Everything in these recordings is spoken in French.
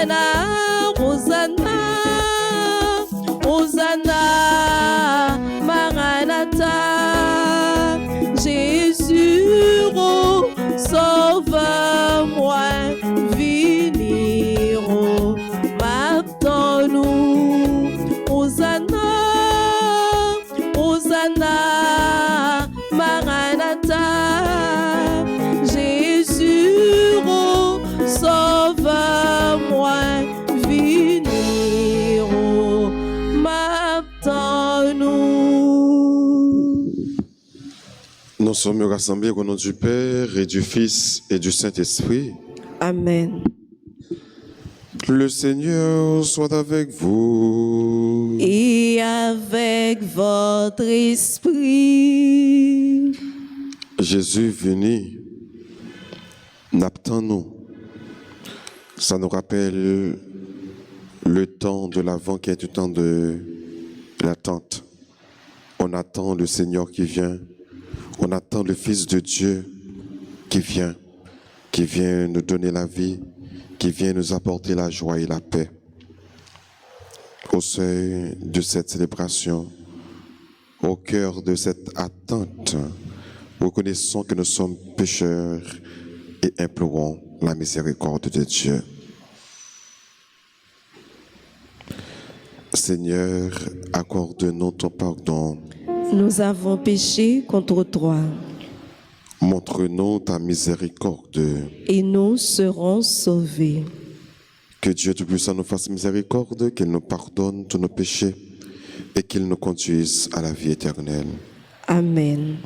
Hosanna, Hosanna, Hosanna, Maranatha. Jésus, oh, sauve-moi, venir, oh, m'attends-nous. Hosanna, Hosanna, Maranatha. Jésus, oh, sauve-moi, venir, oh, m'attends-nous. Nous sommes rassemblés au nom du Père et du Fils et du Saint-Esprit. Amen. Le Seigneur soit avec vous. Et avec votre esprit. Jésus venu, n'attend-nous. Ça nous rappelle le temps de l'Avent qui est le temps de l'attente. On attend le Seigneur qui vient. On attend le Fils de Dieu qui vient nous donner la vie, qui vient nous apporter la joie et la paix. Au seuil de cette célébration, au cœur de cette attente, reconnaissons que nous sommes pécheurs et implorons la miséricorde de Dieu. Seigneur, accorde-nous ton pardon. Nous avons péché contre toi. Montre-nous ta miséricorde. Et nous serons sauvés. Que Dieu Tout-Puissant nous fasse miséricorde, qu'il nous pardonne tous nos péchés et qu'il nous conduise à la vie éternelle. Amen.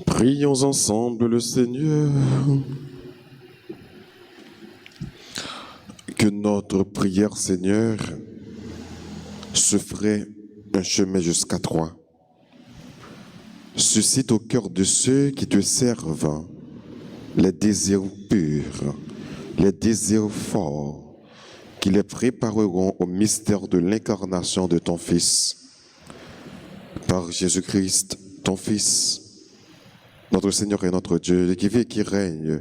Prions ensemble le Seigneur. Que notre prière, Seigneur, se ferait un chemin jusqu'à toi. Suscite au cœur de ceux qui te servent les désirs purs, les désirs forts, qui les prépareront au mystère de l'incarnation de ton Fils. Par Jésus-Christ, ton Fils, notre Seigneur et notre Dieu, qui vit et qui règne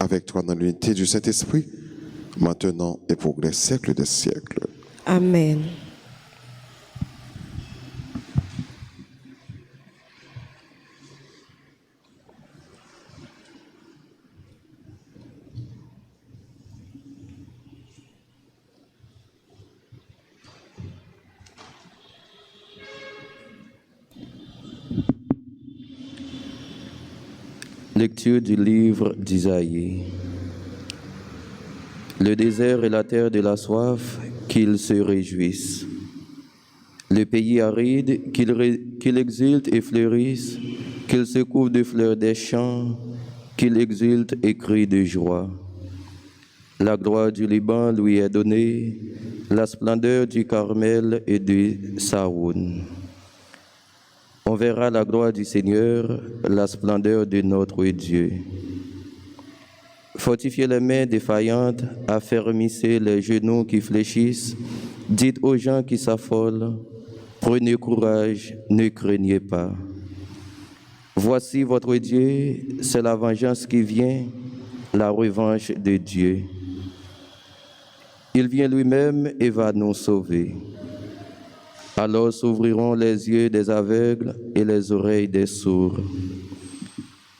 avec toi dans l'unité du Saint-Esprit, maintenant et pour les siècles des siècles. Amen. Lecture du livre d'Isaïe. Le désert et la terre de la soif, qu'ils se réjouissent. Le pays aride, qu'il exulte et fleurisse. qu'il se couvre de fleurs des champs, qu'il exulte et crie de joie. La gloire du Liban lui est donnée, la splendeur du Carmel et de Saoun. On verra la gloire du Seigneur, la splendeur de notre Dieu. Fortifiez les mains défaillantes, affermissez les genoux qui fléchissent, dites aux gens qui s'affolent, prenez courage, ne craignez pas. Voici votre Dieu, c'est la vengeance qui vient, la revanche de Dieu. Il vient lui-même et va nous sauver. Alors s'ouvriront les yeux des aveugles et les oreilles des sourds.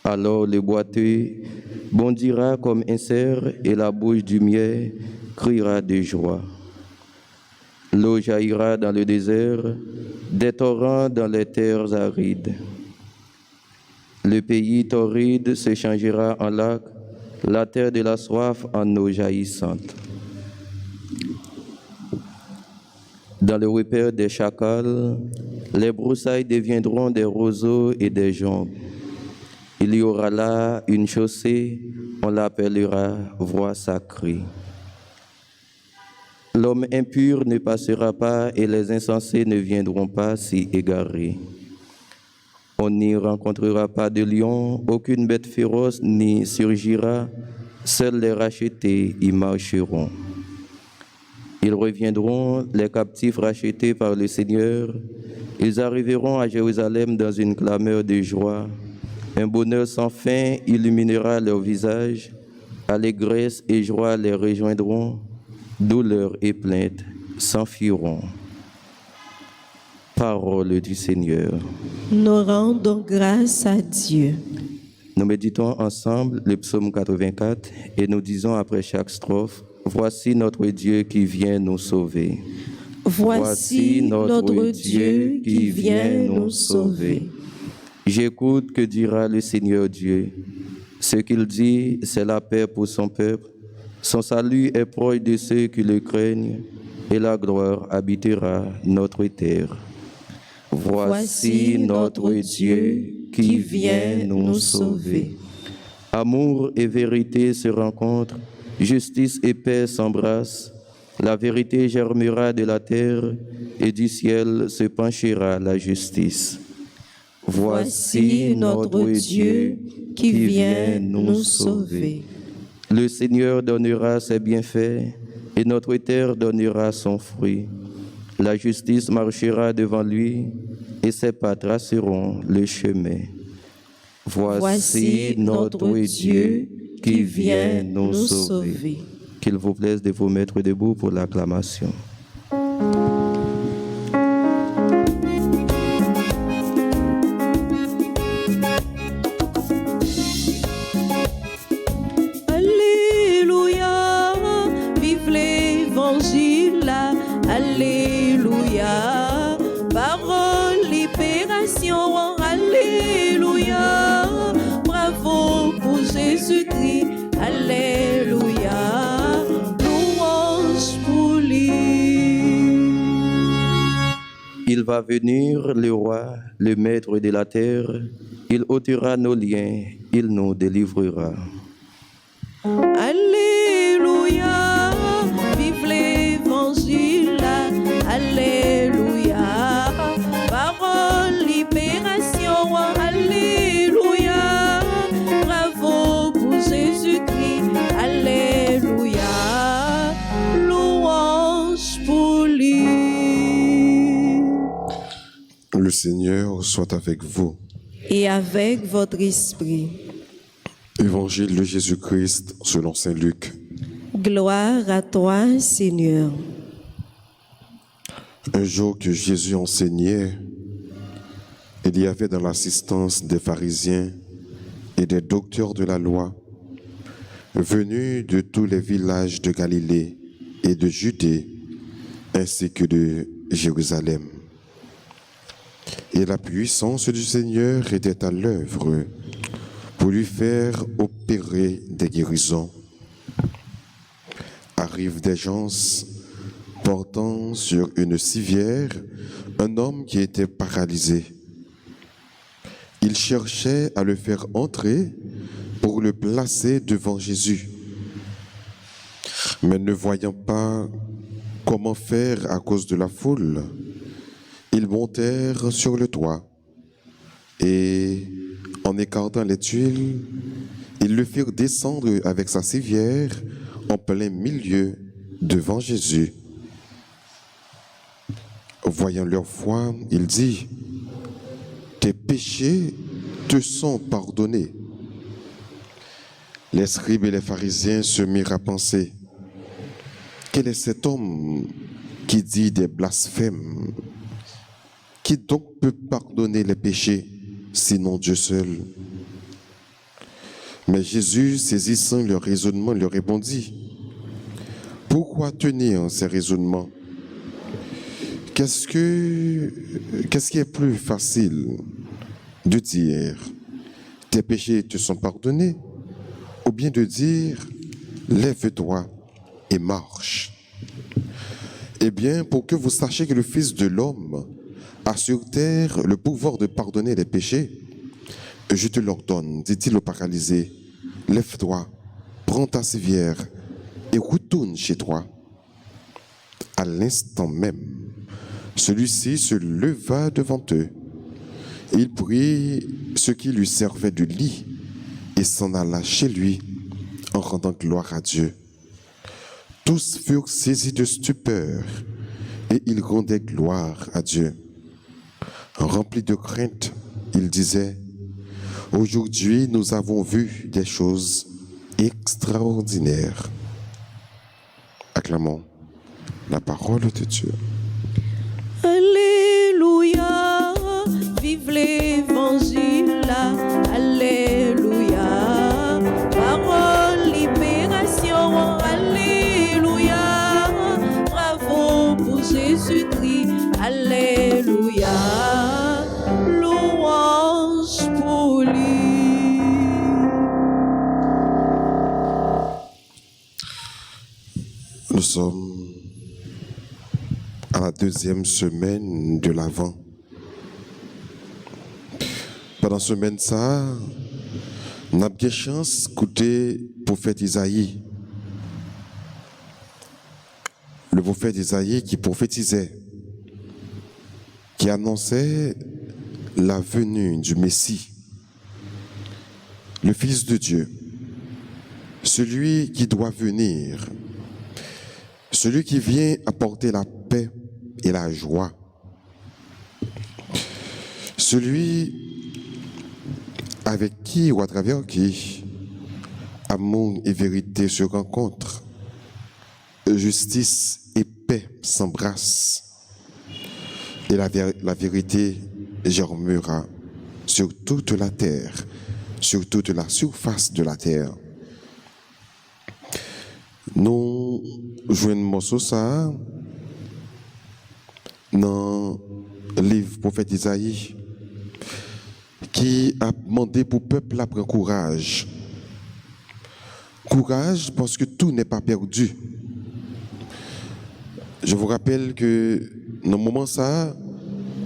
Alors le boiteux bondira comme un cerf et la bouche du muet criera de joie. L'eau jaillira dans le désert, des torrents dans les terres arides. Le pays torride se changera en lac, la terre de la soif en eau jaillissante. Dans le repère des chacals, les broussailles deviendront des roseaux et des joncs. Il y aura là une chaussée, on l'appellera voie sacrée. L'homme impur ne passera pas et les insensés ne viendront pas s'y égarer. On n'y rencontrera pas de lion, aucune bête féroce n'y surgira, seuls les rachetés y marcheront. Ils reviendront, les captifs rachetés par le Seigneur. Ils arriveront à Jérusalem dans une clameur de joie. Un bonheur sans fin illuminera leur visage. Allégresse et joie les rejoindront. Douleur et plainte s'enfuiront. Parole du Seigneur. Nous rendons grâce à Dieu. Nous méditons ensemble le psaume 84 et nous disons après chaque strophe, voici notre Dieu qui vient nous sauver. Voici notre Dieu qui vient nous sauver. J'écoute que dira le Seigneur Dieu. Ce qu'il dit, c'est la paix pour son peuple. Son salut est proche de ceux qui le craignent et la gloire habitera notre terre. Voici notre Dieu qui vient nous sauver. Amour et vérité se rencontrent, justice et paix s'embrassent. La vérité germera de la terre et du ciel se penchera la justice. Voici notre Dieu qui vient nous sauver. Le Seigneur donnera ses bienfaits et notre terre donnera son fruit. La justice marchera devant lui et ses pas traceront le chemin. Voici notre Dieu qui vient nous sauver. Qu'il vous plaise de vous mettre debout pour l'acclamation. Alléluia, vive l'Évangile, Alléluia, parole, libération, Alléluia, bravo pour Jésus-Christ, Alléluia, louange pour lui. Il va venir, le roi, le maître de la terre, il ôtera nos liens, il nous délivrera. Alléluia, vive l'Évangile, Alléluia, parole, libération, Alléluia, bravo pour Jésus-Christ, Alléluia, louange pour lui. Le Seigneur soit avec vous. Et avec votre esprit. Évangile de Jésus-Christ selon saint Luc. Gloire à toi, Seigneur. Un jour que Jésus enseignait, il y avait dans l'assistance des pharisiens et des docteurs de la loi, venus de tous les villages de Galilée et de Judée, ainsi que de Jérusalem. Et la puissance du Seigneur était à l'œuvre pour lui faire opérer des guérisons. Arrivent des gens portant sur une civière un homme qui était paralysé. il cherchait à le faire entrer pour le placer devant Jésus. Mais ne voyant pas comment faire à cause de la foule, ils montèrent sur le toit et, en écartant les tuiles, ils le firent descendre avec sa civière en plein milieu devant Jésus. Voyant leur foi, il dit: « Tes péchés te sont pardonnés. » Les scribes et les pharisiens se mirent à penser: « Quel est cet homme qui dit des blasphèmes? Qui donc peut pardonner les péchés, sinon Dieu seul ?» Mais Jésus, saisissant leur raisonnement, leur répondit: « Pourquoi tenir ces raisonnements? Qu'est-ce qui est plus facile de dire « Tes péchés te sont pardonnés » ou bien de dire « Lève-toi et marche ». Eh bien, pour que vous sachiez que le Fils de l'homme a sur terre le pouvoir de pardonner les péchés, je te l'ordonne, dit-il au paralysé, lève-toi, prends ta civière et retourne chez toi. À l'instant même, celui-ci se leva devant eux. Il prit ce qui lui servait de lit et s'en alla chez lui en rendant gloire à Dieu. Tous furent saisis de stupeur et ils rendaient gloire à Dieu. Remplis de crainte, ils disaient: « Aujourd'hui, nous avons vu des choses extraordinaires. » Acclamons la parole de Dieu. Alléluia, vive l'évangile, alléluia, parole, libération, alléluia, bravo pour Jésus-Christ, alléluia, louange pour lui. Nous sommes à la deuxième semaine de l'Avent. Pendant cette semaine, ça, on a bien chance d'écouter le prophète Isaïe. Le prophète Isaïe qui prophétisait, qui annonçait la venue du Messie, le Fils de Dieu, celui qui doit venir, celui qui vient apporter la paix et la joie, celui avec qui ou à travers qui amour et vérité se rencontrent, justice et paix s'embrassent, et la vérité germera sur toute la terre, sur toute la surface de la terre. Nous jouons morceau ça dans le livre prophète Isaïe qui a demandé pour le peuple à prendre courage. Courage parce que tout n'est pas perdu. Je vous rappelle que dans le moment ça,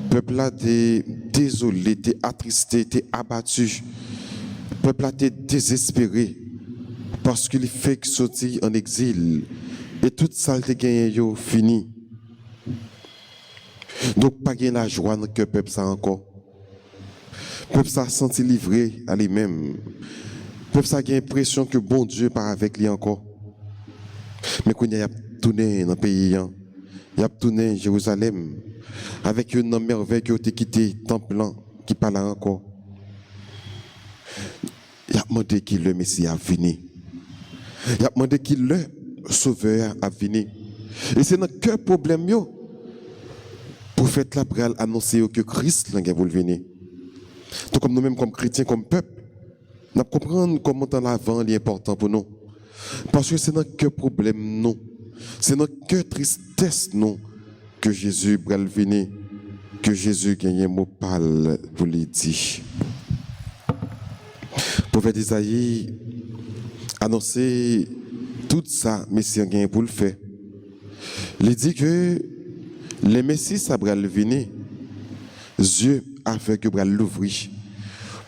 le peuple a été désolé, été attristé, été abattu. Le peuple a été désespéré parce qu'il fait que sortir en exil et toute ça a gagné fini. Donc pas gagner la joie dans le peuple ça encore. Le peuple ça senti livré à lui-même. Le peuple ça a l'impression que bon Dieu part avec lui encore. Mais quand il a tourné dans le pays, il a tourné Jérusalem avec une merveille qui a été quitté, temple qui parle encore. Il a demandé qu'il le Messie a venu. Il a demandé qu'il le Sauveur a venu. Et c'est notre cœur problème. Le prophète là pour annoncer que Christ là pour venir. Donc comme nous-mêmes, comme chrétiens, comme peuple, nous comprenons comment dans l'avant est important pour nous. Parce que c'est notre cœur problème, non. C'est notre cœur tristesse, non, que Jésus va venir, que Jésus gagne un mot pâle pour lui dire. Le prophète Isaïe annonçait tout ça, Messie a gagné pour le faire. Il dit que le Messie, ça va venir, Dieu aveugle va l'ouvrir,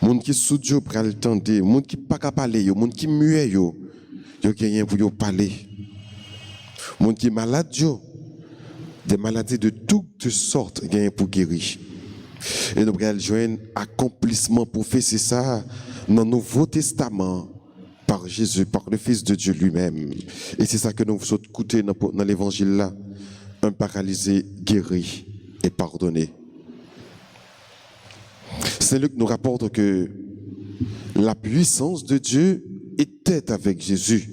Monde qui sous Dieu pral le tendre, monde qui pas capable parler, monde qui muet yo gagné pour yo parler. Monde qui malade yo, des maladies de toutes sortes gagné pour guérir. Et nous allons joindre accomplissement prophétie ça dans le Nouveau Testament par Jésus, par le Fils de Dieu lui-même. Et c'est ça que nous vous écoutez dans l'évangile là. Un paralysé guéri et pardonné. Saint-Luc nous rapporte que la puissance de Dieu était avec Jésus.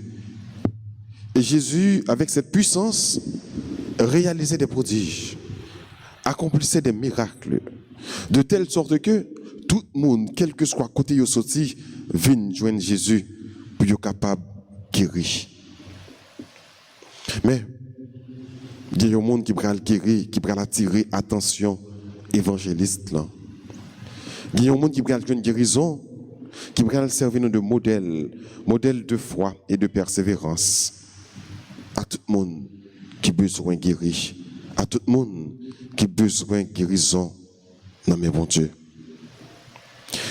Et Jésus, avec cette puissance, réalisait des prodiges, accomplissait des miracles, de telle sorte que tout le monde, quel que soit côté yo sorti, vient joindre Jésus pour être capable de guérir. Mais il y a un monde qui va le guérir, qui va attirer attention évangéliste là. Il y a un monde qui va une guérison, qui va servir de modèle de foi et de persévérance à tout le monde qui a besoin de guérir, à tout le monde qui a besoin de guérison. Non mais bon Dieu.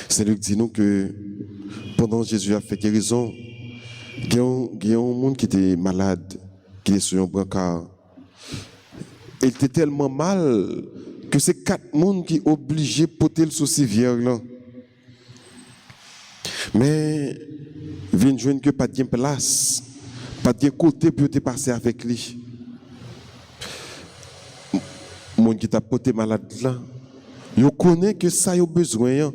C'est lui qui dit nous que pendant que Jésus a fait guérison, il y a un monde qui était malade, qui est sur un brancard. Il était tellement mal que c'est 4 personnes qui sont obligés de porter le souci là. Mais ils viennent joindre que pas de place, pas de côté pour te passer avec lui. Le monde qui t'a porté malade là, il connaît que ça il a besoin.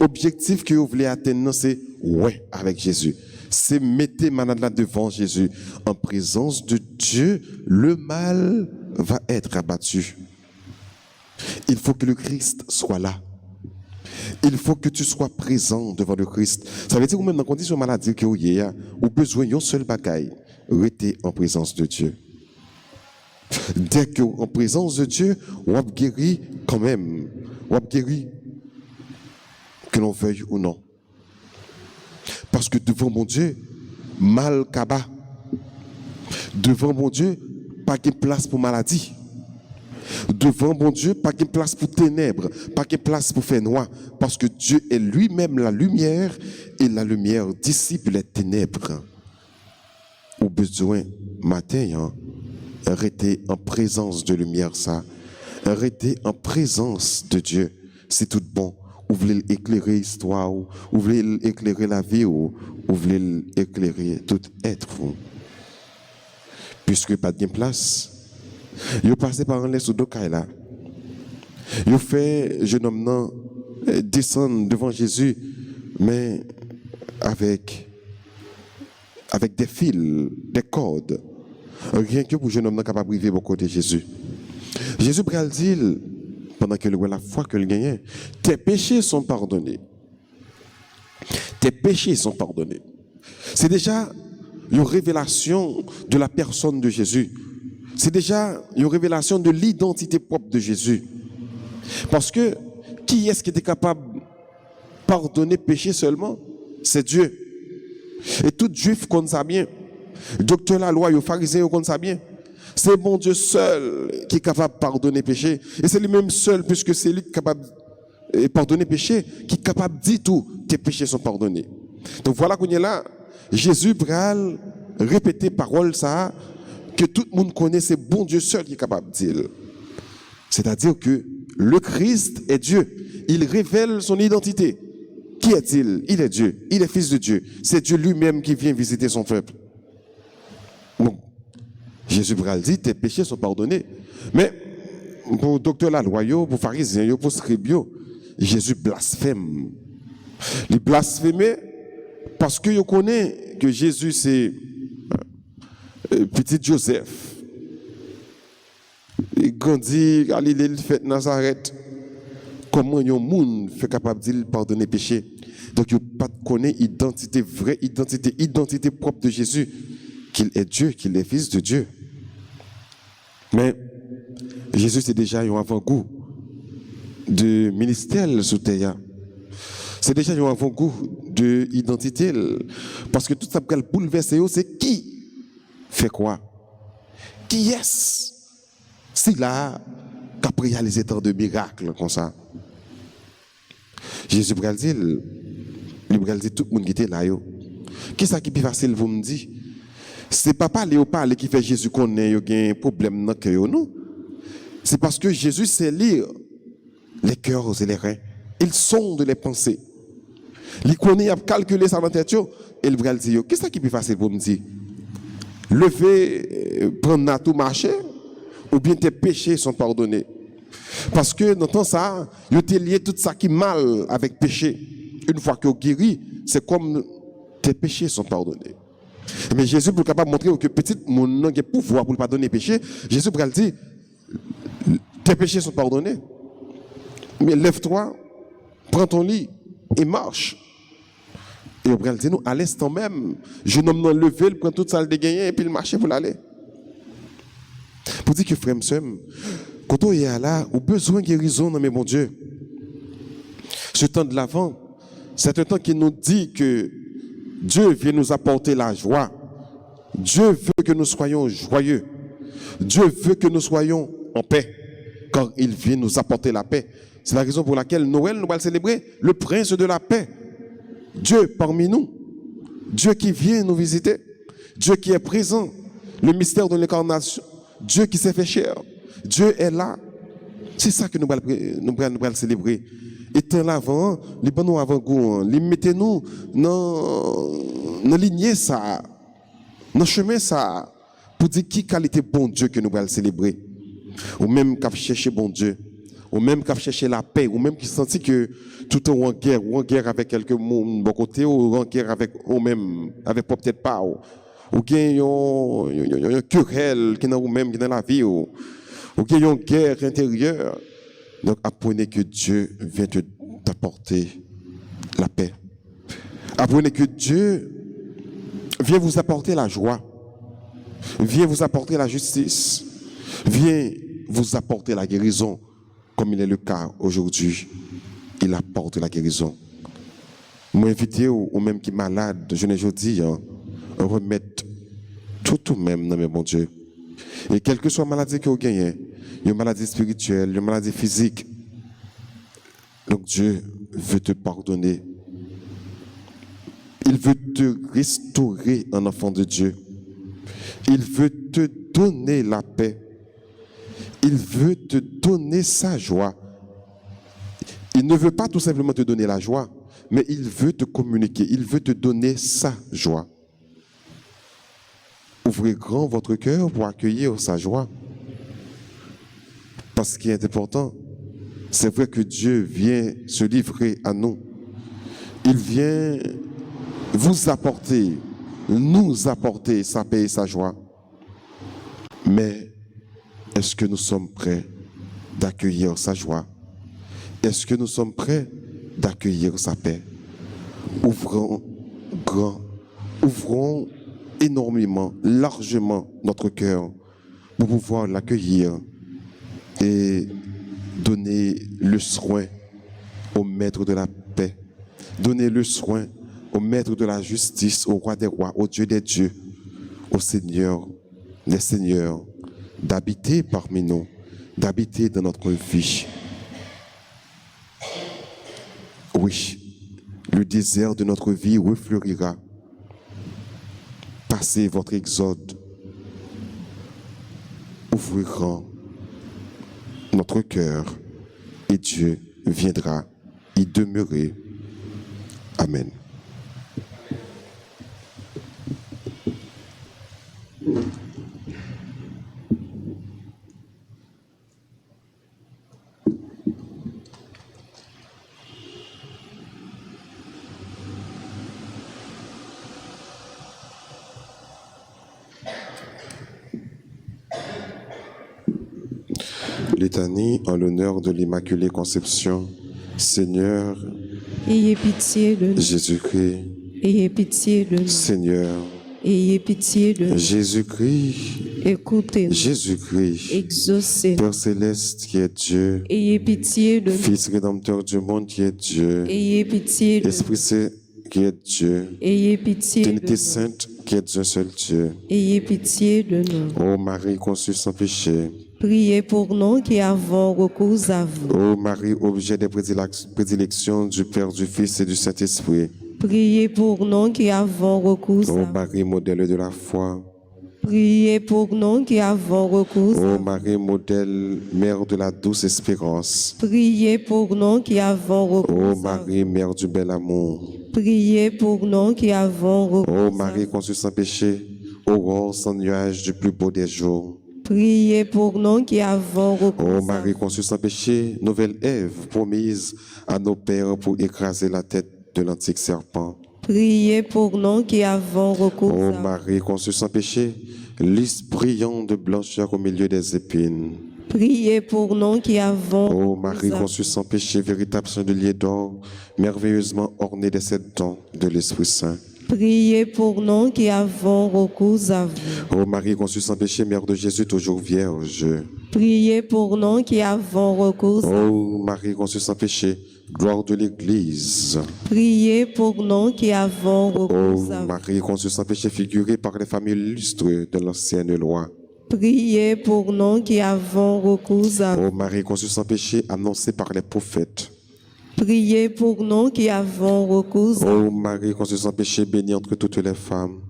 Objectif que vous voulez atteindre, c'est ouais avec Jésus. C'est mettre malade là devant Jésus. En présence de Dieu, le mal va être abattu. Il faut que le Christ soit là. Il faut que tu sois présent devant le Christ. Ça veut dire que même dans la condition maladie que vous avez, vous avez besoin d'un seul bagaille. Restez en présence de Dieu. Dès que en présence de Dieu, vous avez guéri quand même. Vous avez guéri que l'on veuille ou non. Parce que devant mon Dieu, mal kaba. Devant mon Dieu, pas de place pour maladie. Devant mon Dieu, pas de place pour ténèbres, pas de place pour faire noir. Parce que Dieu est lui-même la lumière et la lumière dissipe les ténèbres. Au besoin, matin, arrêtez en présence de lumière ça. Arrêtez en présence de Dieu. C'est tout bon. Vous voulez éclairer l'histoire, vous voulez éclairer la vie, vous voulez éclairer tout être. Puisque pas de place. Vous passez par un laisse ou deux là. Vous fait jeune homme non descendre devant Jésus, mais avec des fils, des cordes. Rien que pour jeune homme non capable de vivre au côté de Jésus. Jésus pral dit pendant que la foi que le gagnait, tes péchés sont pardonnés. Tes péchés sont pardonnés. C'est déjà une révélation de la personne de Jésus. C'est déjà une révélation de l'identité propre de Jésus. Parce que qui est-ce qui était capable de pardonner péché seulement? C'est Dieu. Et tout juif connaît ça bien. Docteur la loi, les pharisiens connaissent ça bien. C'est bon Dieu seul qui est capable de pardonner péché. Et c'est lui-même seul, puisque c'est lui qui est capable de pardonner péché, qui est capable de dire tout, tes péchés sont pardonnés. Donc voilà qu'on est là. Jésus pral répéter parole ça, que tout le monde connaît, c'est bon Dieu seul qui est capable de dire. C'est-à-dire que le Christ est Dieu. Il révèle son identité. Qui est-il? Il est Dieu. Il est fils de Dieu. C'est Dieu lui-même qui vient visiter son peuple. Bon. Jésus dit, tes péchés sont pardonnés. Mais pour docteur la loi, pour pharisiens, pour scribes, Jésus blasphème. Il blasphème parce que vous connaissez que Jésus c'est petit Joseph. Il grandit, Galilée, il fait Nazareth. Comment un monde fait capable de pardonner péché? Donc il ne connaît pas identité vraie, identité propre de Jésus. Qu'il est Dieu, qu'il est fils de Dieu. Mais Jésus, c'est déjà un avant-goût de ministère sous terre. C'est déjà un avant-goût de identité. Parce que tout ça qui bouleverser, c'est qui fait quoi? Qui est-ce? C'est là qu'a réalisé tant de miracles comme ça. Jésus va dire, il va dire tout le monde qui était là. Qu'est-ce qui est plus facile pour me dire? Ce n'est pas parler ou parler qui fait Jésus connaît qu'il y a un problème dans le cœur, non. C'est parce que Jésus sait lire les cœurs et les reins. Il sonde les pensées. Il connaît, il a calculé ça dans la tête, et il va dire, qu'est-ce qui est plus facile pour me dire? Lever, prendre tout marcher, ou bien tes péchés sont pardonnés. Parce que dans temps ça, il te lié tout ça qui est mal avec péché. Une fois que tu guéris, c'est comme tes péchés sont pardonnés. Mais Jésus, pour capable montrer que petit mon a pouvoir pour ne pas donner péché, Jésus va dire, tes péchés sont pardonnés. Mais lève-toi, prends ton lit et marche. Et on va dire, nous, à l'instant même, je nomme non lever, il prend toute salle de gagner et puis il marche pour l'aller. Pour dire que frère, quand on est là, on a besoin de guérison, non mais mon Dieu. Ce temps de l'avant, c'est un temps qui nous dit que Dieu vient nous apporter la joie. Dieu veut que nous soyons joyeux. Dieu veut que nous soyons en paix, car il vient nous apporter la paix. C'est la raison pour laquelle Noël, nous allons célébrer le prince de la paix. Dieu parmi nous. Dieu qui vient nous visiter. Dieu qui est présent. Le mystère de l'incarnation. Dieu qui s'est fait chair. Dieu est là. C'est ça que nous allons célébrer. Et tant l'avant, les bons avant-goût, les mettez-nous dans lignée ça, dans chemin ça, pour dire qui qualité bon Dieu que nous allons célébrer. Ou même qu'à chercher bon Dieu. Ou même qu'à chercher la paix. Ou même qui sentit que tout est en guerre avec quelqu'un de bon côté, ou en guerre avec eux-mêmes, avec peut-être pas. Ou qu'il y a une querelle qui est dans vous-même, qui est dans la vie. Ou qu'il y a une guerre intérieure. Donc, apprenez que Dieu vient t'apporter la paix. Apprenez que Dieu vient vous apporter la joie. Vient vous apporter la justice. Vient vous apporter la guérison, comme il est le cas aujourd'hui. Il apporte la guérison. Moi, invité ou même qui est malade, je ne dis, remettre tout même dans mes bon Dieu. Et quelle que soit la maladie que vous gagnez, une maladie spirituelle, une maladie physique, donc Dieu veut te pardonner. Il veut te restaurer un enfant de Dieu. Il veut te donner la paix. Il veut te donner sa joie. Il ne veut pas tout simplement te donner la joie, mais il veut te communiquer. Il veut te donner sa joie. Ouvrez grand votre cœur pour accueillir sa joie. Parce que ce qui est important, c'est vrai que Dieu vient se livrer à nous. Il vient vous apporter, nous apporter sa paix et sa joie. Mais est-ce que nous sommes prêts d'accueillir sa joie? Est-ce que nous sommes prêts d'accueillir sa paix? Ouvrons grand, ouvrons énormément, largement notre cœur pour pouvoir l'accueillir et donner le soin au maître de la paix, donner le soin au maître de la justice, au roi des rois, au Dieu des dieux, au Seigneur des seigneurs, d'habiter parmi nous, d'habiter dans notre vie. Oui, le désert de notre vie refleurira. Passez votre exode, ouvrira notre cœur et Dieu viendra y demeurer. Amen. Litanie en l'honneur de l'Immaculée Conception. Seigneur, Ayez pitié de nous. Jésus-Christ, Ayez pitié de nous. Seigneur, Ayez pitié de nous. Jésus-Christ, Écoutez-nous. Jésus-Christ, Exaucez-nous. Père céleste qui est Dieu, Ayez pitié de nous. Fils rédempteur du monde qui est Dieu, Ayez pitié de nous. Esprit Saint qui est Dieu, Ayez pitié de Trinité nous. Sainte qui est un seul Dieu. Ayez pitié de nous. Ô Marie conçue sans péché, Priez pour nous qui avons recours à vous. Ô Marie, objet des prédilections du Père, du Fils et du Saint-Esprit. Priez pour nous qui avons recours Ô à vous. Marie, modèle de la foi. Priez pour nous qui avons recours à Ô vous. Marie, modèle, mère de la douce espérance. Priez pour nous qui avons Ô recours à vous. Marie, mère du bel amour. Priez pour nous qui avons recours Ô à vous. Marie, conçue sans péché, aurore sans nuage du plus beau des jours. Priez pour nous qui avons recours Ô à Marie, vous. conçue sans péché, nouvelle Ève promise à nos pères pour écraser la tête de l'antique serpent. Priez pour nous qui avons recours Ô à vous. Marie, conçue sans péché, lys brillant de blancheur au milieu des épines. Priez pour nous qui avons Ô recours Marie, à vous. conçue sans péché, véritable chandelier d'or, merveilleusement orné des 7 dons de l'Esprit Saint. Priez pour nous qui avons recours à vous. Ô Marie, conçue sans péché, mère de Jésus, toujours vierge. Priez pour nous qui avons recours à vous. Ô Marie, conçue sans péché, gloire de l'Église. Priez pour nous qui avons Ô recours à vous. Marie, conçue sans péché, figurée par les familles illustres de l'ancienne loi. Priez pour nous qui avons recours à vous. Ô Marie, conçue sans péché, annoncée par les prophètes. Priez pour nous qui avons recours à vous. Ô Marie, conçue sans péché, bénie entre toutes les femmes.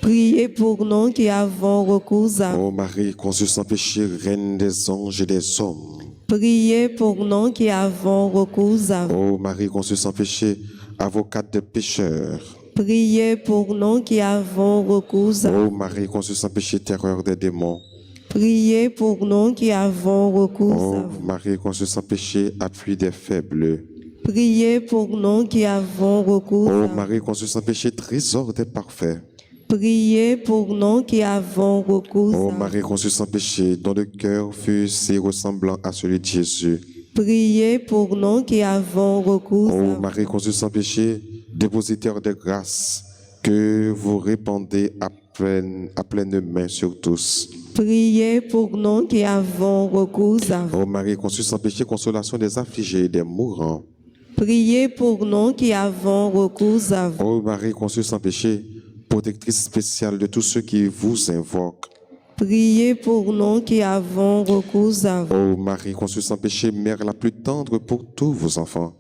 Priez pour nous qui avons recours à vous. Ô Marie, conçue sans péché, reine des anges et des hommes. Priez pour nous qui avons recours à vous. Ô Marie, conçue sans péché, avocate des pécheurs. Priez pour nous qui avons recours à vous. Ô Marie, conçue sans péché, terreur des démons. Priez pour nous qui avons recours à Ô vous. Marie, conçue sans péché, appui des faibles. Priez pour nous qui avons recours à Ô vous. Marie, conçue sans péché, trésor des parfaits. Priez pour nous qui avons recours Ô à vous. Marie, conçue sans péché, dont le cœur fut si ressemblant à celui de Jésus. Priez pour nous qui avons recours à Ô vous. Marie, conçue sans péché, dépositaire de grâce, que vous répandez à pleine main sur tous. Priez pour nous qui avons recours à vous. Ô Marie, conçue sans péché, consolation des affligés et des mourants. Priez pour nous qui avons recours à vous. Ô Marie, conçue sans péché, protectrice spéciale de tous ceux qui vous invoquent. Priez pour nous qui avons recours à vous. Ô Marie, conçue sans péché, mère la plus tendre pour tous vos enfants.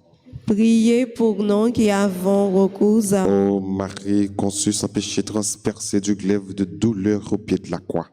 Priez pour nous qui avons recours à vous. Ô Marie, conçue sans péché, transpercée du glaive de douleur au pied de la croix.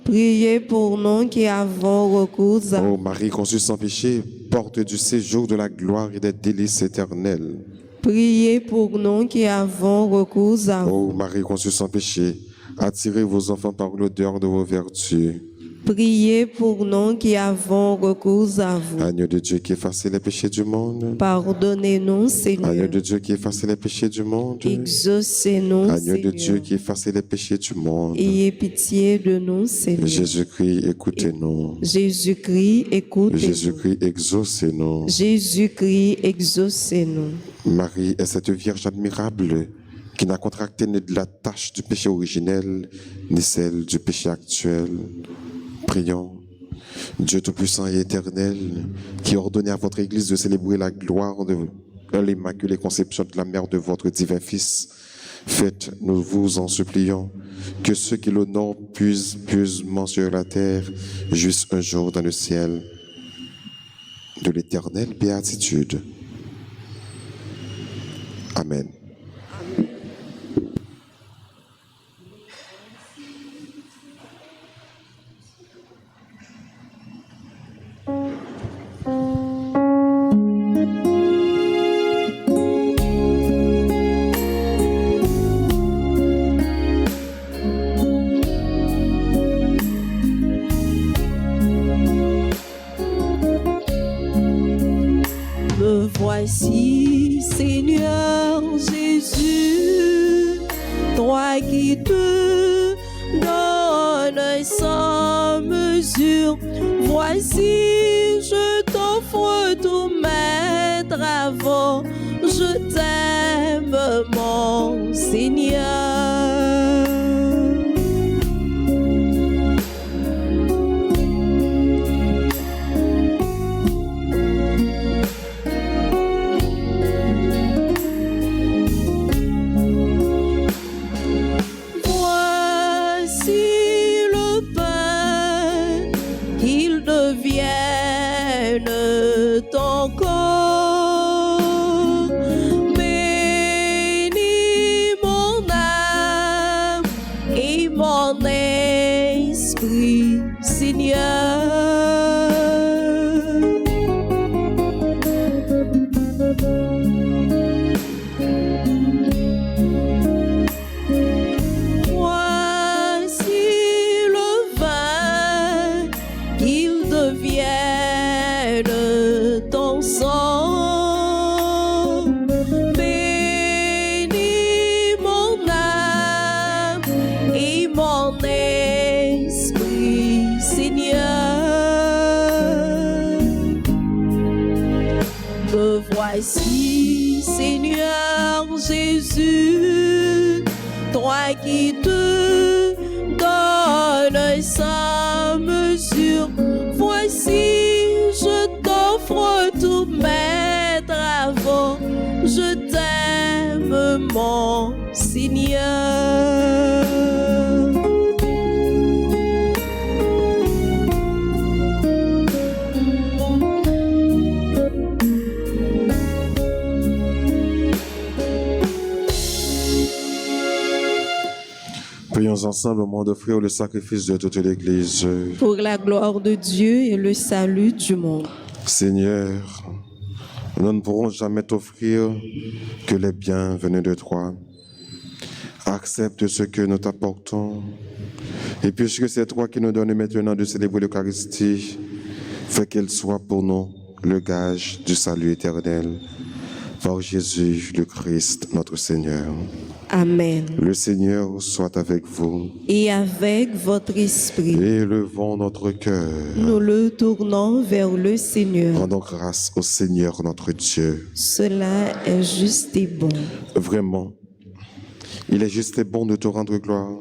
Priez pour nous qui avons recours à vous. Ô Marie, conçue sans péché, porte du séjour de la gloire et des délices éternels. Priez pour nous qui avons recours à vous. Ô Marie, conçue sans péché, attirez vos enfants par l'odeur de vos vertus. Priez pour nous qui avons recours à vous. Agneau de Dieu qui efface les péchés du monde. Pardonnez-nous, Seigneur. Agneau de Dieu qui efface les péchés du monde. Exaucez-nous, Agneau de Dieu Seigneur. qui efface les péchés du monde. Ayez pitié de nous, Seigneur. Jésus-Christ, écoutez-nous. Jésus-Christ, écoutez-nous. Jésus-Christ, exaucez-nous. Jésus-Christ, exaucez-nous. Marie est cette Vierge admirable qui n'a contracté ni de la tâche du péché originel, ni celle du péché actuel. Prions. Dieu Tout-Puissant et Éternel, qui ordonnez à votre Église de célébrer la gloire de l'Immaculée Conception de la Mère de votre divin Fils, faites, nous vous en supplions, que ceux qui l'honorent puissent pieusement sur la terre, jouissent un jour dans le ciel de l'éternelle béatitude. Amen. Me voici, Seigneur Jésus, toi qui te donnes sans mesure. Voici, je t'offre tous mes travaux. Je t'aime, mon Seigneur. Voici le pain qui Jésus, toi qui te donnes sans mesure, voici, je t'offre tous mes travaux, je t'aime, mon Seigneur. Prions ensemble au moment d'offrir le sacrifice de toute l'Église. Pour la gloire de Dieu et le salut du monde. Seigneur, nous ne pourrons jamais t'offrir que les biens venus de toi. Accepte ce que nous t'apportons. Et puisque c'est toi qui nous donnes maintenant de célébrer l'Eucharistie, fais qu'elle soit pour nous le gage du salut éternel. Par Jésus le Christ, notre Seigneur. Amen. Le Seigneur soit avec vous. Et avec votre esprit, Élevons notre cœur. nous le tournons vers le Seigneur. Rendons grâce au Seigneur notre Dieu. Cela est juste et bon. Vraiment, il est juste et bon de te rendre gloire,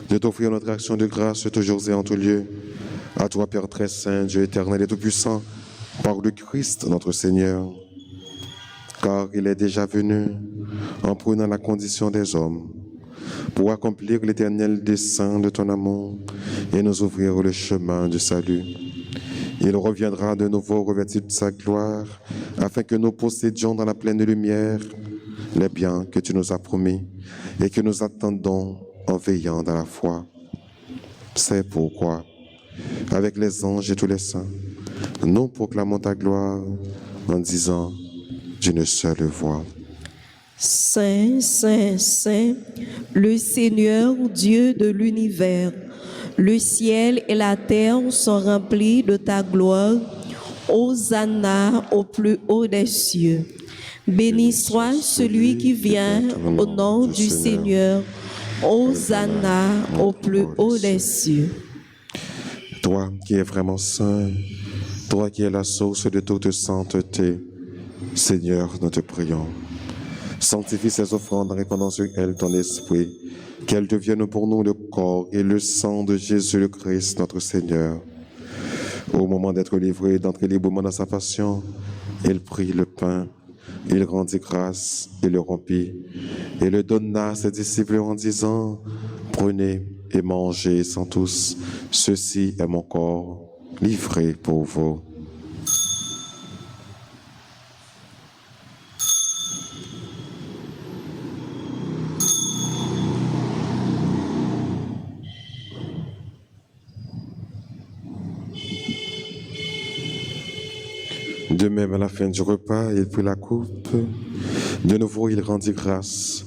de t'offrir notre action de grâce toujours et en tout lieu. À toi, Père très saint, Dieu éternel et tout-puissant, par le Christ notre Seigneur. Car il est déjà venu en prenant la condition des hommes pour accomplir l'éternel dessein de ton amour et nous ouvrir le chemin du salut. Il reviendra de nouveau revêtu de sa gloire afin que nous possédions dans la pleine lumière les biens que tu nous as promis et que nous attendons en veillant dans la foi. C'est pourquoi, avec les anges et tous les saints, nous proclamons ta gloire en disant d'une seule voix. Saint, Saint, Saint, le Seigneur Dieu de l'univers, le ciel et la terre sont remplis de ta gloire. Hosanna au plus haut des cieux. Béni soit celui qui vient au nom du Seigneur. Hosanna au plus haut des cieux. Toi qui es vraiment saint, toi qui es la source de toute sainteté, Seigneur, nous te prions. Sanctifie ces offrandes en répandant sur elles ton esprit, qu'elles deviennent pour nous le corps et le sang de Jésus le Christ, notre Seigneur. Au moment d'être livré, d'entrer librement dans sa passion, il prit le pain, il rendit grâce, il le rompit, et le donna à ses disciples en disant, « Prenez et mangez sans tous, ceci est mon corps, livré pour vous. » De même, à la fin du repas, il prit la coupe. De nouveau, il rendit grâce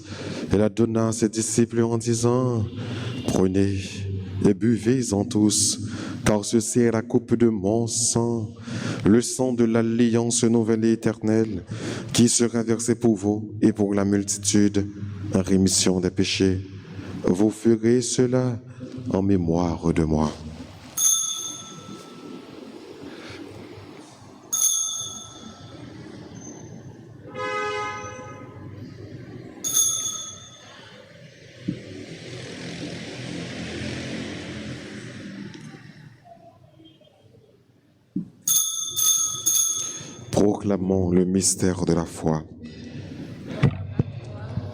et la donna à ses disciples en disant, « Prenez et buvez-en tous, car ceci est la coupe de mon sang, le sang de l'alliance nouvelle et éternelle, qui sera versé pour vous et pour la multitude en rémission des péchés. Vous ferez cela en mémoire de moi. » Proclamons le mystère de la foi.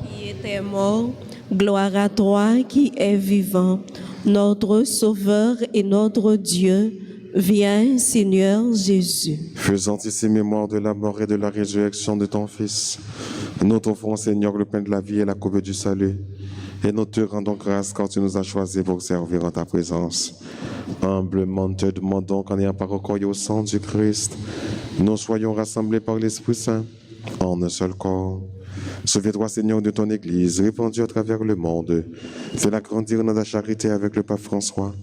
Qui était mort, gloire à toi qui es vivant, notre Sauveur et notre Dieu. Viens, Seigneur Jésus. Faisant ici mémoire de la mort et de la résurrection de ton Fils, nous t'offrons, Seigneur, le pain de la vie et la coupe du salut, et nous te rendons grâce car tu nous as choisis pour servir en ta présence. Humblement te demandons qu'en ayant par recueilli au sang du Christ, nous soyons rassemblés par l'Esprit Saint en un seul corps. Souviens-toi, Seigneur, de ton Église, répandue à travers le monde. Fais-la grandir dans la charité avec le pape François,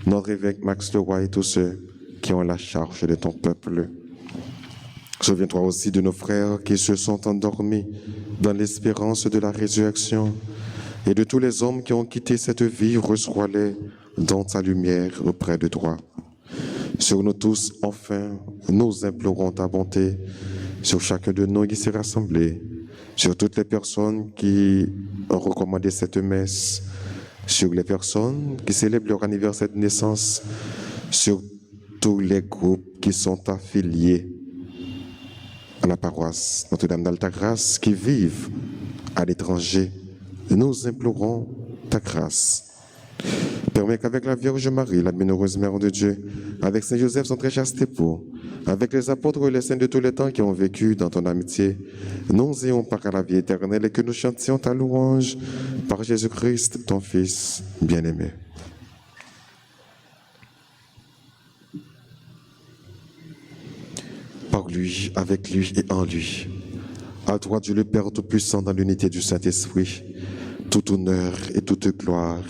notre évêque Max Leroy et tous ceux qui ont la charge de ton peuple. Souviens-toi aussi de nos frères qui se sont endormis dans l'espérance de la résurrection et de tous les hommes qui ont quitté cette vie, reçois-les dans ta lumière auprès de toi. Sur nous tous, enfin, nous implorons ta bonté, sur chacun de nous qui s'est rassemblé, sur toutes les personnes qui ont recommandé cette messe, sur les personnes qui célèbrent leur anniversaire de naissance, sur tous les groupes qui sont affiliés à la paroisse Notre-Dame d'Altagrace, qui vivent à l'étranger. Nous implorons ta grâce. Permets qu'avec la Vierge Marie, la bienheureuse Mère de Dieu, avec Saint Joseph, son très chaste époux, avec les apôtres et les saints de tous les temps qui ont vécu dans ton amitié, nous ayons part à la vie éternelle et que nous chantions ta louange par Jésus-Christ, ton Fils bien-aimé. Par lui, avec lui et en lui, à toi Dieu le Père Tout-Puissant dans l'unité du Saint-Esprit, tout honneur et toute gloire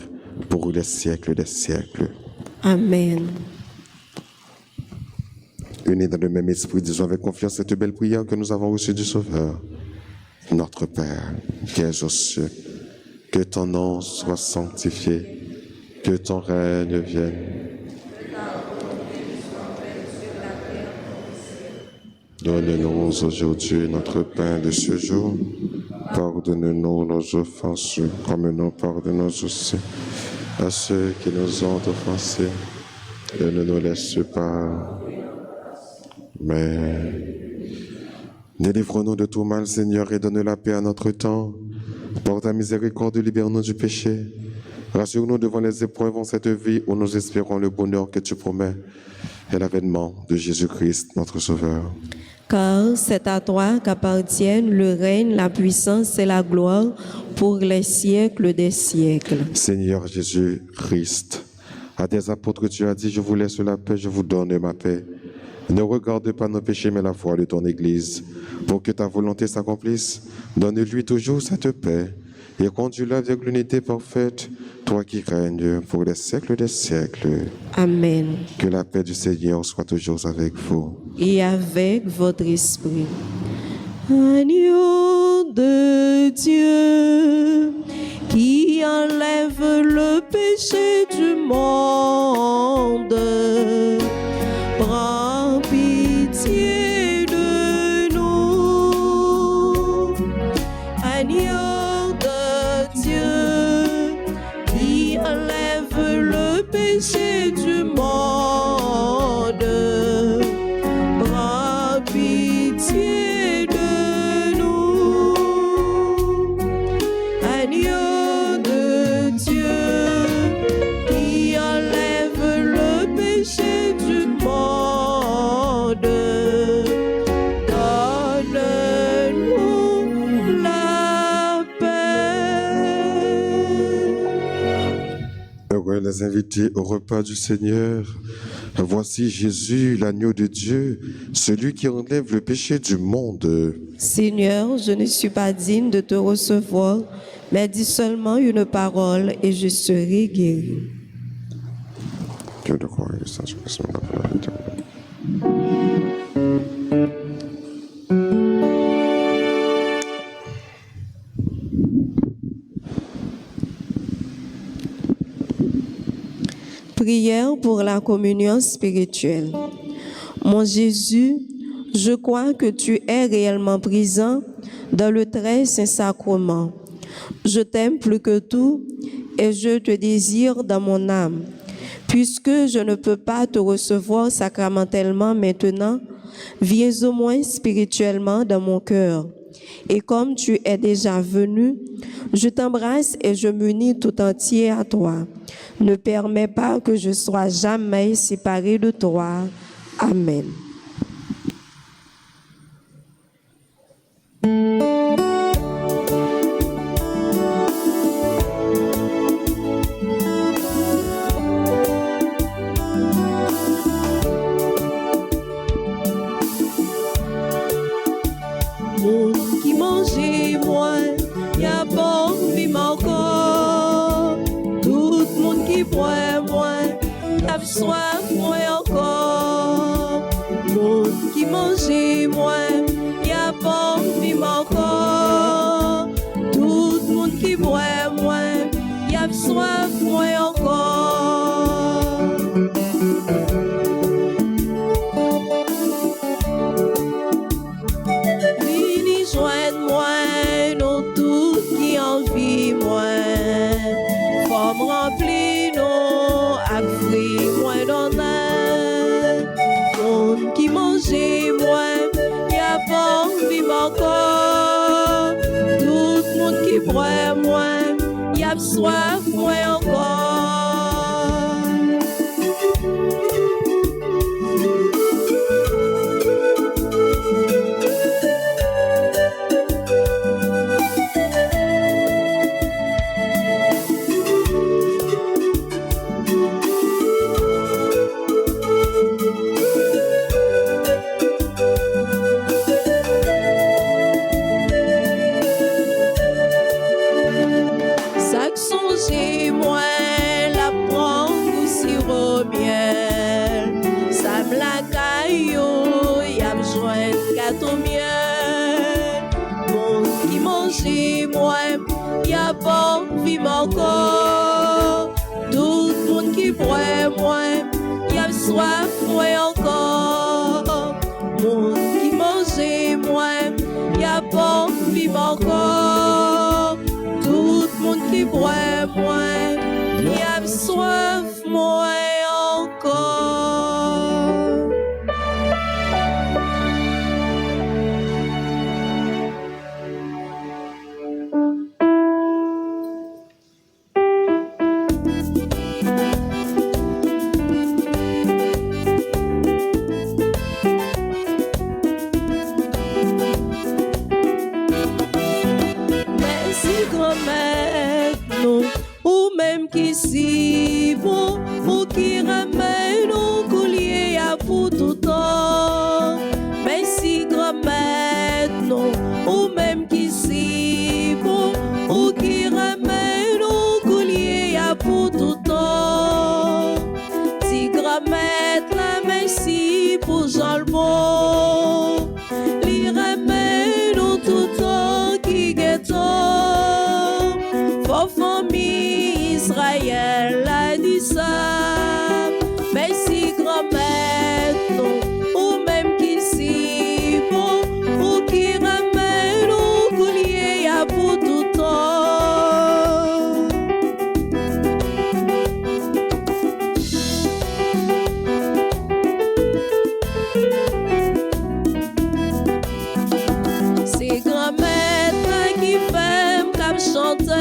pour les siècles des siècles. Amen. Unis dans le même esprit, disons avec confiance cette belle prière que nous avons reçue du Sauveur. Notre Père, qui es aux cieux, que ton nom soit sanctifié, que ton règne vienne. Donne-nous aujourd'hui notre pain de ce jour. Pardonne-nous nos offenses, comme nous pardonnons aussi à ceux qui nous ont offensés. Et ne nous laisse pas. Mais délivre-nous de tout mal, Seigneur, et donne la paix à notre temps. Par ta miséricorde, libère-nous du péché. Rassure-nous devant les épreuves en cette vie où nous espérons le bonheur que tu promets et l'avènement de Jésus-Christ, notre Sauveur. Car c'est à toi qu'appartiennent le règne, la puissance et la gloire pour les siècles des siècles. Seigneur Jésus-Christ, à tes apôtres tu as dit, je vous laisse la paix, je vous donne ma paix. Ne regarde pas nos péchés, mais la foi de ton Église. Pour que ta volonté s'accomplisse, donne-lui toujours cette paix et conduis-la avec l'unité parfaite, toi qui règnes pour les siècles des siècles. Amen. Que la paix du Seigneur soit toujours avec vous. Et avec votre esprit. Agneau de Dieu, qui enlève le péché du monde, prends pitié de nous. Agneau de Dieu, qui enlève le péché du monde, prends pitié de nous. Agneau de Dieu, qui enlève le péché du monde, donne-nous la paix. Heureux les invités au repas du Seigneur. Voici Jésus, l'agneau de Dieu, celui qui enlève le péché du monde. Seigneur, je ne suis pas digne de te recevoir, mais dis seulement une parole et je serai guéri. Dieu de gloire et de sanctification, la gloire éternelle. Prière pour la communion spirituelle. Mon Jésus, je crois que tu es réellement présent dans le très saint sacrement. Je t'aime plus que tout et je te désire dans mon âme. Puisque je ne peux pas te recevoir sacramentellement maintenant, viens au moins spirituellement dans mon cœur. Et comme tu es déjà venu, je t'embrasse et je m'unis tout entier à toi. Ne permets pas que je sois jamais séparé de toi. Amen. Moun qui mange moi, y a bon vivre encore. Tout moun qui boit moi, y a soif moi encore. Moun qui mange moi, y a bon vivre encore. Tout moun qui boit moi, y a soif moi encore. Vini joindre moi, y'a soif, moi encore. Encore, tout le monde qui boit moins, y a soif moins encore. Monde qui mange moins, y a bon vivre encore. Tout le monde qui boit moins, y a soif moins encore. Ou même qui si bon, ou qui ramène au collier à pour tout temps. Mais si grand-mère, non, ou même qui si bon, ou qui ramène au collier à pour tout temps. Si grand-mère, la merci pour Jean le bon, li ramène au tout temps qui guette. Famille Israël a dit ça, mais si grand-mère, ou même qui si bon, ou qui ramène au collier à pour tout temps. C'est grand-mère qui fait comme chanter.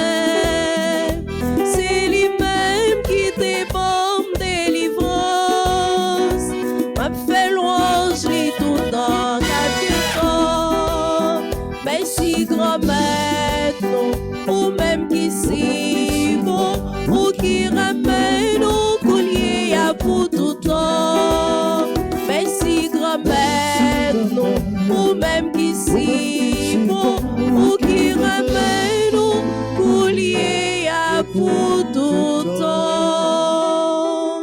Ou même qui si bon, ou qui ramène au collier à pour tout temps. Mais si grand-mère, non, ou même qui si bon, ou qui ramène au collier à pour tout temps.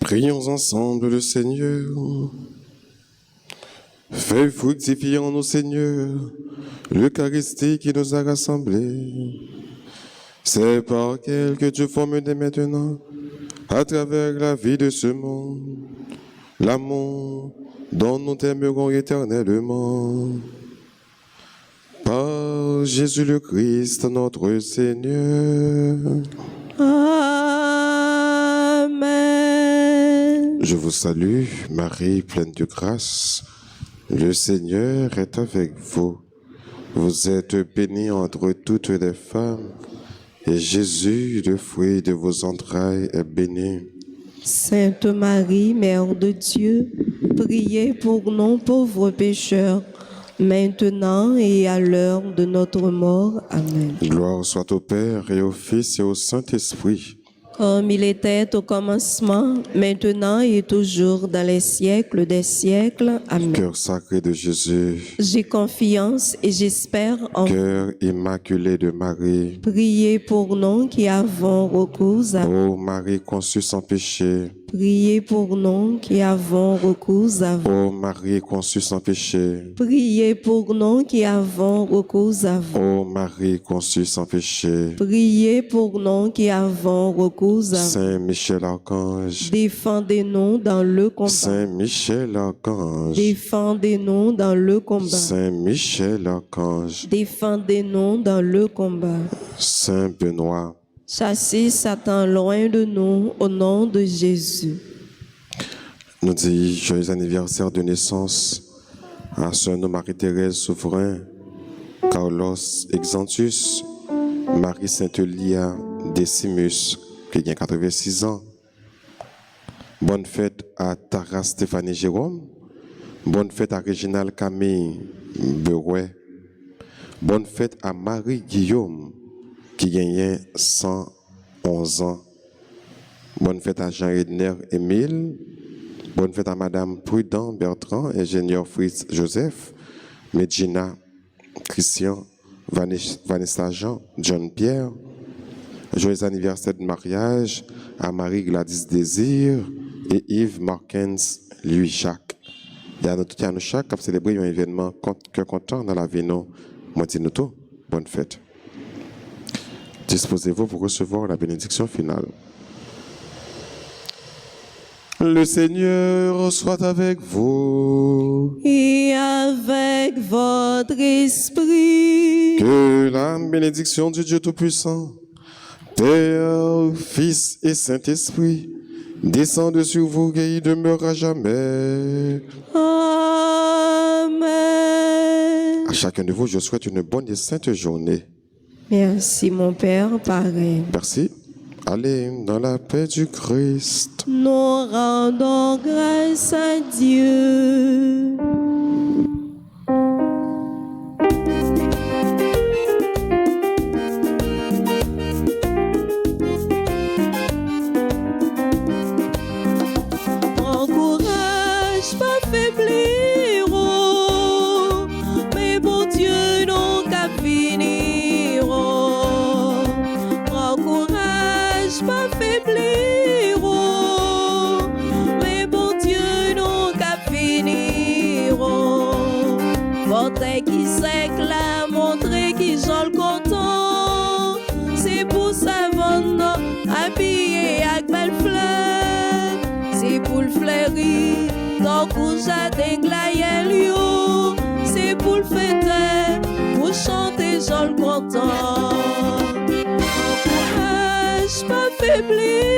Prions ensemble le Seigneur. Fais fructifier en nous, Seigneur, l'Eucharistie qui nous a rassemblés. C'est par elle que tu formes dès maintenant, à travers la vie de ce monde, l'amour dont nous t'aimerons éternellement. Par Jésus le Christ, notre Seigneur. Amen. Je vous salue, Marie, pleine de grâce. Le Seigneur est avec vous. Vous êtes bénie entre toutes les femmes, et Jésus, le fruit de vos entrailles, est béni. Sainte Marie, Mère de Dieu, priez pour nous pauvres pécheurs, maintenant et à l'heure de notre mort. Amen. Gloire soit au Père et au Fils et au Saint-Esprit. Comme il était au commencement, maintenant et toujours dans les siècles des siècles. Amen. Cœur sacré de Jésus, J'ai confiance et j'espère en vous. cœur immaculé de Marie, Priez pour nous qui avons recours à vous. ô Marie conçue sans péché, Priez pour nous qui avons recours à vous. ô Marie conçue sans péché, Priez pour nous qui avons recours à vous. ô Marie conçue sans péché. Priez pour nous qui avons recours à vous. Saint Michel Archange, Défendez-nous dans le combat. Saint Michel Archange, Défendez-nous dans le combat. Saint Michel Archange, Défendez-nous dans le combat. Saint Benoît, Chassez Satan loin de nous au nom de Jésus. nous dit joyeux anniversaire de naissance à Sœur Marie-Thérèse Souverain, Carlos Exantius, Marie-Sainte-Lia Décimus, qui a 86 ans. Bonne fête à Tara Stéphanie Jérôme. Bonne fête à Réginald Camille Berouet. Bonne fête à Marie-Guillaume, qui gagnait 111 ans. Bonne fête à Jean-Edner Émile. Bonne fête à Madame Prudent Bertrand, ingénieur Fritz Joseph, Medjina Christian, Vanessa Jean, John Pierre. Joyeux anniversaire de mariage à Marie-Gladys Désir et Yves Markens Louis Jacques. Il y a nous chaque qui a célébré un événement que content dans la vie. Moi, dis nous tout. Bonne fête. Disposez-vous pour recevoir la bénédiction finale. Le Seigneur soit avec vous. Et avec votre esprit. Que la bénédiction du Dieu Tout-Puissant, Père, Fils et Saint-Esprit, descende sur vous et y demeure à jamais. Amen. À chacun de vous, je souhaite une bonne et sainte journée. Merci mon Père, pareil. Merci. Allez dans la paix du Christ. Nous rendons grâce à Dieu. Encourage, pas faiblir, oh, mais bon Dieu, non qu'à finir, oh. Encourage, pas faiblir, oh, mais bon Dieu, non qu'à finir, oh. Portez qui s'éclame, montrer qui j'en content, c'est pour ça qu'on habillé avec belle fleur, c'est pour le fleurir, tant qu'on jardin glaïel yo, c'est pour le fêter, pour chanter j'en content. Encourage, pas faiblir.